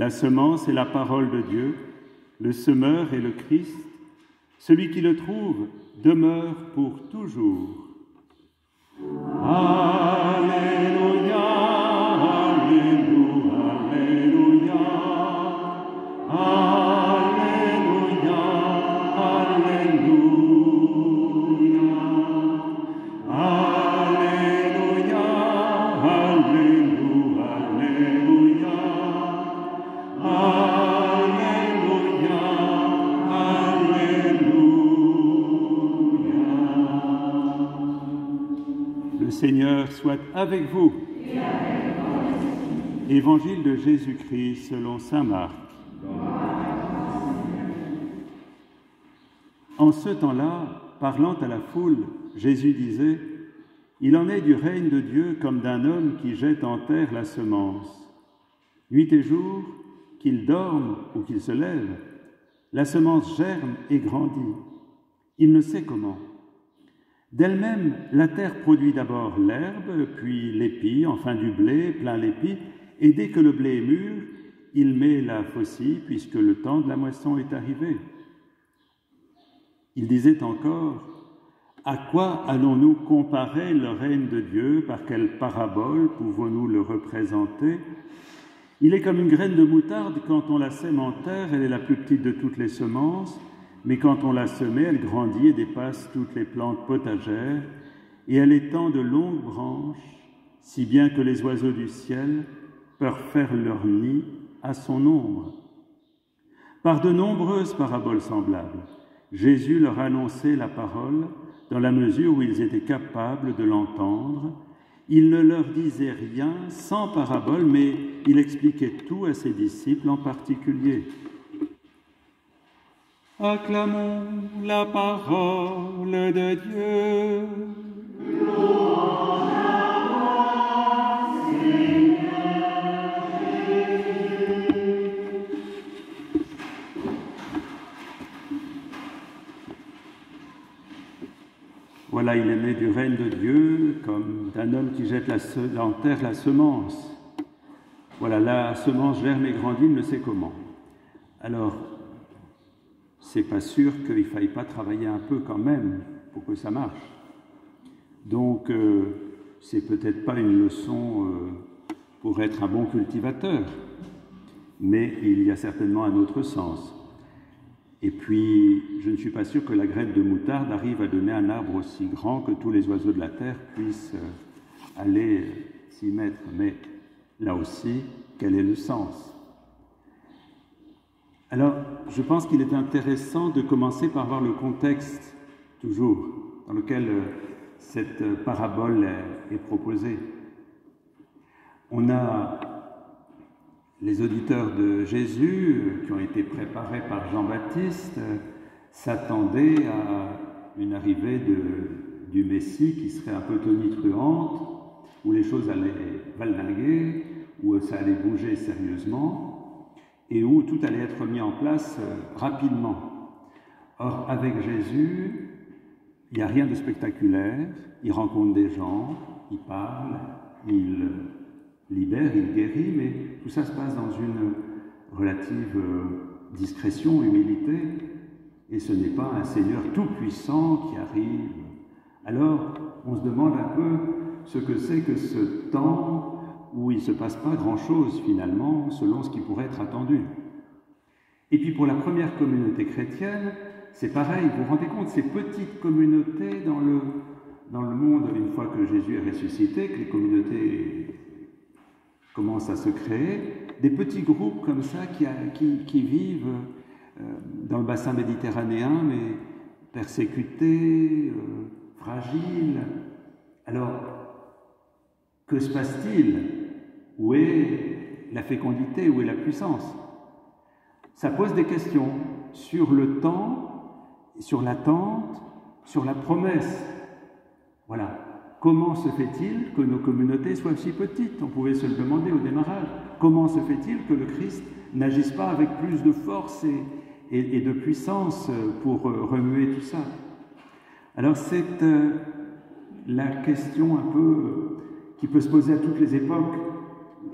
La semence est la parole de Dieu, le semeur est le Christ. Celui qui le trouve demeure pour toujours. Alléluia, Alléluia, Alléluia, Alléluia, Alléluia, Alléluia, Alléluia, Alléluia, Alléluia. Le Seigneur soit avec vous. Évangile de Jésus-Christ selon saint Marc. En ce temps-là, parlant à la foule, Jésus disait : « Il en est du règne de Dieu comme d'un homme qui jette en terre la semence. Nuit et jour, qu'il dorme ou qu'il se lève, la semence germe et grandit. Il ne sait comment. D'elle-même, la terre produit d'abord l'herbe, puis l'épi, enfin du blé, plein l'épi, et dès que le blé est mûr, il met la faucille, puisque le temps de la moisson est arrivé. » Il disait encore : « À quoi allons-nous comparer le règne de Dieu ? Par quelle parabole pouvons-nous le représenter ? Il est comme une graine de moutarde, quand on la sème en terre, elle est la plus petite de toutes les semences, mais quand on l'a semée, elle grandit et dépasse toutes les plantes potagères, et elle étend de longues branches, si bien que les oiseaux du ciel peuvent faire leur nid à son ombre. » Par de nombreuses paraboles semblables, Jésus leur annonçait la parole dans la mesure où ils étaient capables de l'entendre. Il ne leur disait rien sans parabole, mais il expliquait tout à ses disciples en particulier. Acclamons la parole de Dieu. Louange à toi, Seigneur Jésus. Voilà, il est né du règne de Dieu comme d'un homme qui jette en terre la semence. Voilà, la semence germe et grandit, il ne sait comment. Alors, c'est pas sûr qu'il ne faille pas travailler un peu quand même pour que ça marche. Donc, c'est peut-être pas une leçon pour être un bon cultivateur, mais il y a certainement un autre sens. Et puis, je ne suis pas sûr que la graine de moutarde arrive à donner un arbre aussi grand que tous les oiseaux de la terre puissent aller s'y mettre. Mais là aussi, quel est le sens ? Alors, je pense qu'il est intéressant de commencer par voir le contexte, toujours, dans lequel cette parabole est proposée. On a les auditeurs de Jésus, qui ont été préparés par Jean-Baptiste, s'attendaient à une arrivée du Messie qui serait un peu tonitruante, où les choses allaient valdinguer, où ça allait bouger sérieusement, et où tout allait être mis en place rapidement. Or, avec Jésus, il n'y a rien de spectaculaire. Il rencontre des gens, il parle, il libère, il guérit, mais tout ça se passe dans une relative discrétion, humilité, et ce n'est pas un Seigneur tout-puissant qui arrive. Alors, on se demande un peu ce que c'est que ce temps où il ne se passe pas grand-chose finalement, selon ce qui pourrait être attendu. Et puis pour la première communauté chrétienne, c'est pareil, vous vous rendez compte, ces petites communautés dans le monde, une fois que Jésus est ressuscité, que les communautés commencent à se créer, des petits groupes comme ça qui vivent dans le bassin méditerranéen, mais persécutés, fragiles. Alors, que se passe-t-il ? Où est la fécondité? Où est la puissance? Ça pose des questions sur le temps, sur l'attente, sur la promesse. Voilà. Comment se fait-il que nos communautés soient si petites? On pouvait se le demander au démarrage. Comment se fait-il que le Christ n'agisse pas avec plus de force et de puissance pour remuer tout ça? Alors c'est la question un peu qui peut se poser à toutes les époques,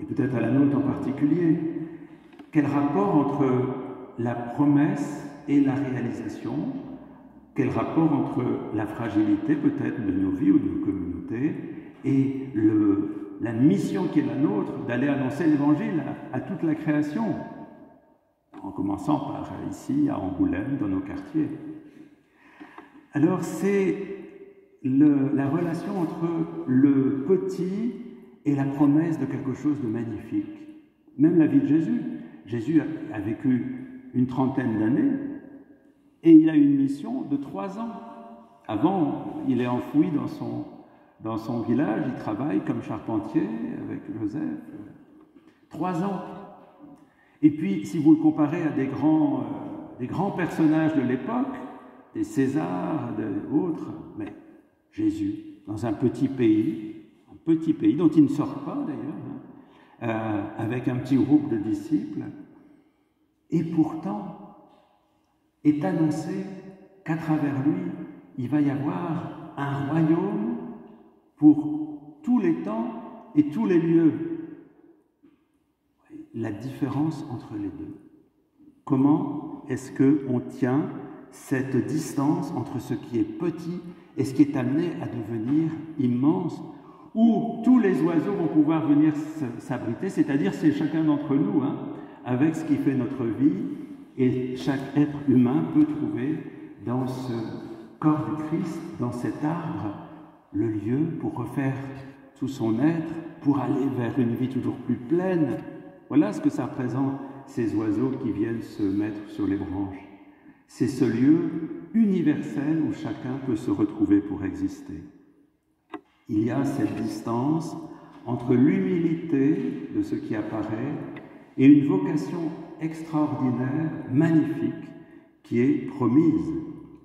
et peut-être à la nôtre en particulier. Quel rapport entre la promesse et la réalisation? Quel rapport entre la fragilité peut-être de nos vies ou de nos communautés et la mission qui est la nôtre d'aller annoncer l'Évangile à toute la création, en commençant par ici, à Angoulême, dans nos quartiers. Alors c'est la relation entre le petit et la promesse de quelque chose de magnifique. Même la vie de Jésus. Jésus a vécu une trentaine d'années et il a eu une mission de 3 ans. Avant, il est enfoui dans son village, il travaille comme charpentier avec Joseph. 3 ans. Et puis, si vous le comparez à des grands personnages de l'époque, des Césars, d'autres, mais Jésus, dans un petit pays dont il ne sort pas d'ailleurs, avec un petit groupe de disciples, et pourtant est annoncé qu'à travers lui, il va y avoir un royaume pour tous les temps et tous les lieux. La différence entre les deux. Comment est-ce qu'on tient cette distance entre ce qui est petit et ce qui est amené à devenir immense, où tous les oiseaux vont pouvoir venir s'abriter, c'est-à-dire c'est chacun d'entre nous, avec ce qui fait notre vie, et chaque être humain peut trouver dans ce corps du Christ, dans cet arbre, le lieu pour refaire tout son être, pour aller vers une vie toujours plus pleine. Voilà ce que ça représente, ces oiseaux qui viennent se mettre sur les branches. C'est ce lieu universel où chacun peut se retrouver pour exister. Il y a cette distance entre l'humilité de ce qui apparaît et une vocation extraordinaire, magnifique, qui est promise.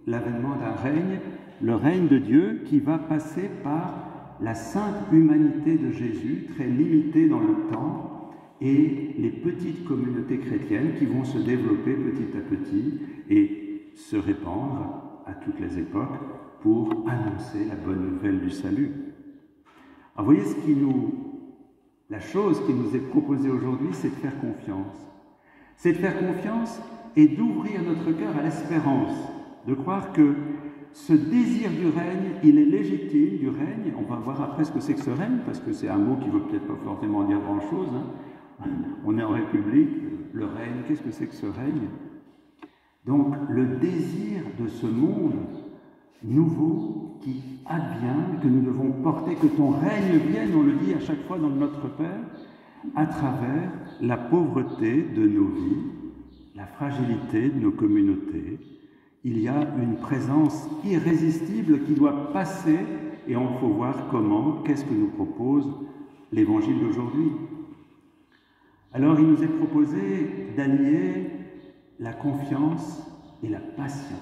L'avènement d'un règne, le règne de Dieu qui va passer par la sainte humanité de Jésus, très limitée dans le temps, et les petites communautés chrétiennes qui vont se développer petit à petit et se répandre à toutes les époques pour annoncer la bonne nouvelle du salut. Alors, vous voyez, la chose qui nous est proposée aujourd'hui, c'est de faire confiance. C'est de faire confiance et d'ouvrir notre cœur à l'espérance, de croire que ce désir du règne, il est légitime, du règne. On va voir après ce que c'est que ce règne, parce que c'est un mot qui ne veut peut-être pas forcément dire grand-chose. On est en République, le règne, qu'est-ce que c'est que ce règne? Donc, le désir de ce monde nouveau qui advient, que nous devons porter, que ton règne vienne, on le dit à chaque fois dans Notre Père, à travers la pauvreté de nos vies, la fragilité de nos communautés. Il y a une présence irrésistible qui doit passer et il faut voir comment, qu'est-ce que nous propose l'Évangile d'aujourd'hui. Alors il nous est proposé d'allier la confiance et la patience.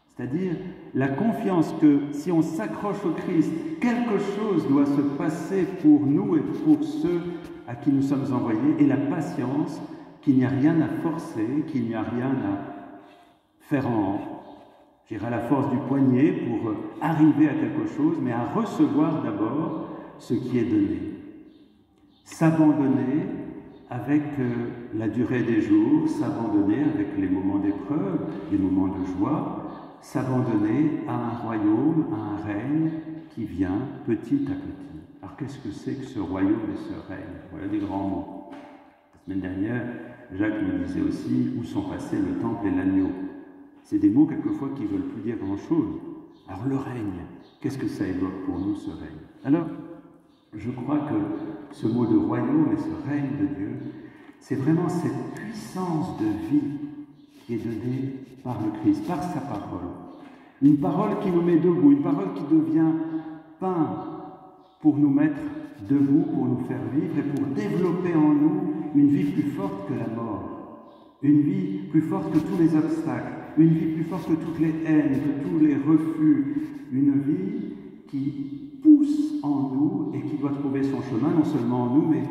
C'est-à-dire la confiance que si on s'accroche au Christ, quelque chose doit se passer pour nous et pour ceux à qui nous sommes envoyés, et la patience qu'il n'y a rien à forcer, qu'il n'y a rien à faire à la force du poignet pour arriver à quelque chose, mais à recevoir d'abord ce qui est donné. S'abandonner avec la durée des jours, s'abandonner avec les moments d'épreuve, les moments de joie, s'abandonner à un royaume, à un règne qui vient petit à petit. Alors qu'est-ce que c'est que ce royaume et ce règne? Voilà des grands mots. La semaine dernière, Jacques me disait aussi où sont passés le temple et l'agneau. C'est des mots quelquefois qui ne veulent plus dire grand-chose. Alors le règne, qu'est-ce que ça évoque pour nous ce règne? Alors, je crois que ce mot de royaume et ce règne de Dieu, c'est vraiment cette puissance de vie qui est donnée par le Christ, par sa parole. Une parole qui nous met debout, une parole qui devient pain pour nous mettre debout, pour nous faire vivre et pour développer en nous une vie plus forte que la mort, une vie plus forte que tous les obstacles, une vie plus forte que toutes les haines, que tous les refus, une vie qui pousse en nous et qui doit trouver son chemin, non seulement en nous, mais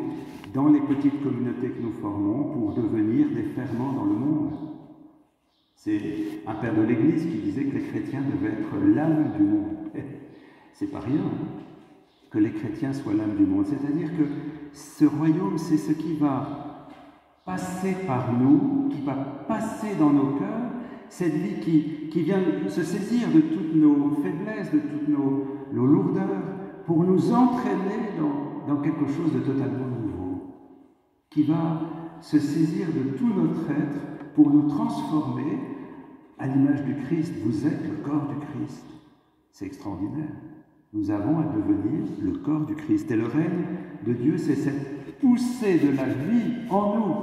dans les petites communautés que nous formons pour devenir des ferments dans le monde. C'est un père de l'Église qui disait que les chrétiens devaient être l'âme du monde. C'est pas rien que les chrétiens soient l'âme du monde. C'est-à-dire que ce royaume, c'est ce qui va passer par nous, qui va passer dans nos cœurs, cette vie qui vient se saisir de toutes nos faiblesses, de toutes nos lourdeurs, pour nous entraîner dans quelque chose de totalement nouveau, qui va se saisir de tout notre être pour nous transformer à l'image du Christ. Vous êtes le corps du Christ. C'est extraordinaire. Nous avons à devenir le corps du Christ. Et le règne de Dieu, c'est cette poussée de la vie en nous.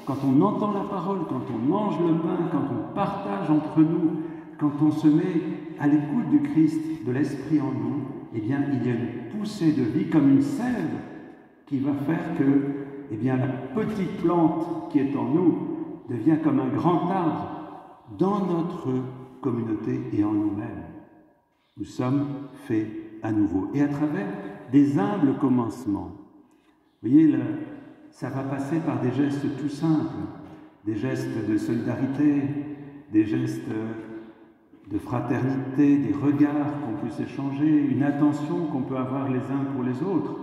Quand on entend la parole, quand on mange le pain, quand on partage entre nous, quand on se met à l'écoute du Christ, de l'Esprit en nous, eh bien, il y a une poussée de vie comme une sève qui va faire que, eh bien, la petite plante qui est en nous devient comme un grand arbre dans notre communauté et en nous-mêmes. Nous sommes faits à nouveau. Et à travers des humbles commencements. Vous voyez, ça va passer par des gestes tout simples, des gestes de solidarité, des gestes de fraternité, des regards qu'on peut s'échanger, une attention qu'on peut avoir les uns pour les autres.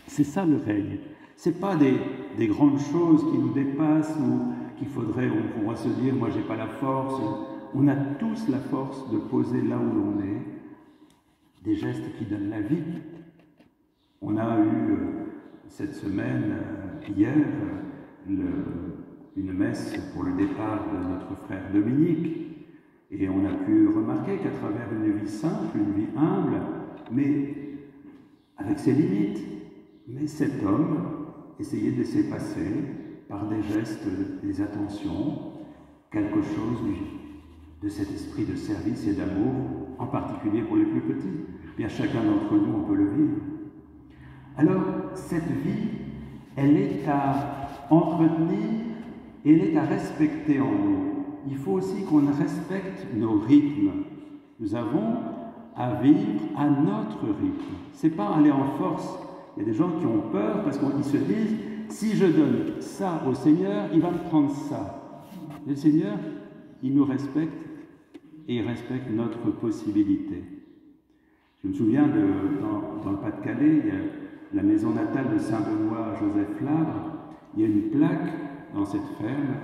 C'est ça le règne. Ce n'est pas des grandes choses qui nous dépassent ou qu'il faudrait, on pourra se dire, moi j'ai pas la force. On a tous la force de poser là où l'on est, des gestes qui donnent la vie. On a eu cette semaine, hier, une messe pour le départ de notre frère Dominique. Et on a pu remarquer qu'à travers une vie simple, une vie humble, mais avec ses limites, mais cet homme essayait de laisser passer par des gestes, des attentions, quelque chose de cet esprit de service et d'amour, en particulier pour les plus petits. Bien, chacun d'entre nous, on peut le vivre. Alors, cette vie, elle est à entretenir et elle est à respecter en nous. Il faut aussi qu'on respecte nos rythmes. Nous avons à vivre à notre rythme. Ce n'est pas aller en force. Il y a des gens qui ont peur parce qu'ils se disent « si je donne ça au Seigneur, il va me prendre ça ». Le Seigneur, il nous respecte et il respecte notre possibilité. Je me souviens, dans le Pas-de-Calais, il y a la maison natale de Saint-Benoît, Joseph Labre, il y a une plaque dans cette ferme.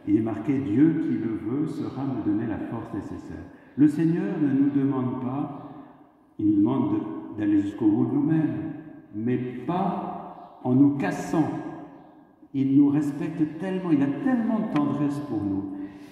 Il est marqué « Dieu qui le veut sera me donner la force nécessaire ». Le Seigneur ne nous demande pas, il nous demande d'aller jusqu'au bout de nous-mêmes, mais pas en nous cassant. Il nous respecte tellement, il a tellement de tendresse pour nous.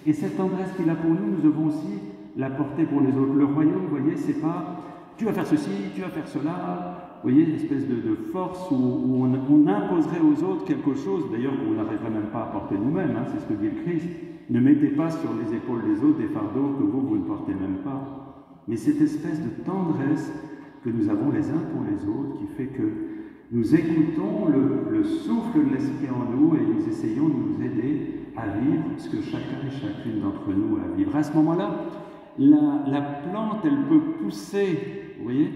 Et cette tendresse qu'il a pour nous, nous devons aussi la porter pour les autres. Le royaume, vous voyez, c'est pas « tu vas faire ceci, tu vas faire cela ». Vous voyez, une espèce de force où on imposerait aux autres quelque chose, d'ailleurs qu'on n'arriverait même pas à porter nous-mêmes, hein, c'est ce que dit le Christ. Ne mettez pas sur les épaules des autres des fardeaux que vous ne portez même pas. Mais cette espèce de tendresse que nous avons les uns pour les autres qui fait que nous écoutons le souffle de l'Esprit en nous et nous essayons de nous aider à vivre ce que chacun et chacune d'entre nous a à vivre. À ce moment-là, la plante, elle peut pousser, vous voyez,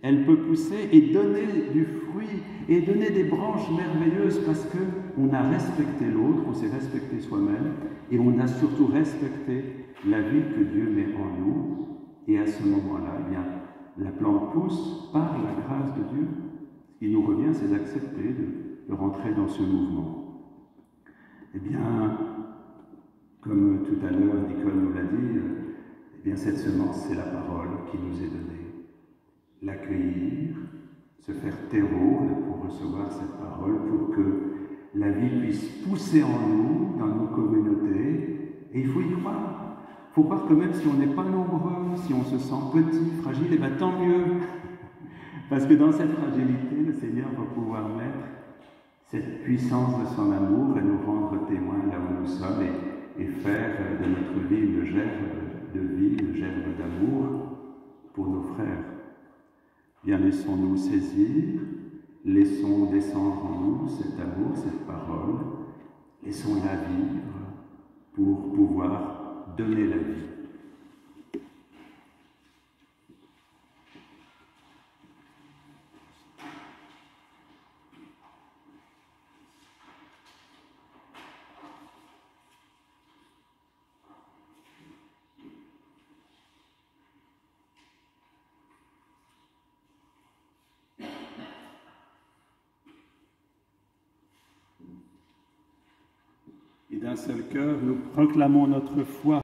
elle peut pousser et donner du fruit et donner des branches merveilleuses parce qu'on a respecté l'autre, on s'est respecté soi-même et on a surtout respecté la vie que Dieu met en nous. Et à ce moment-là, eh bien, la plante pousse par la grâce de Dieu. Ce qui nous revient, c'est d'accepter de rentrer dans ce mouvement. Eh bien, comme tout à l'heure Nicole nous l'a dit, eh bien, cette semence, c'est la parole qui nous est donnée. L'accueillir, se faire terreau pour recevoir cette parole, pour que la vie puisse pousser en nous, dans nos communautés, et il faut y croire. Il faut croire que même si on n'est pas nombreux, si on se sent petit, fragile, eh bien tant mieux. Parce que dans cette fragilité, le Seigneur va pouvoir mettre cette puissance de son amour et nous rendre témoins là où nous sommes et faire de notre vie une gerbe de vie, une gerbe d'amour pour nos frères. Bien, laissons-nous saisir, laissons descendre en nous cet amour, cette parole, laissons-la vivre pour pouvoir donner la vie. d'un seul cœur, nous proclamons notre foi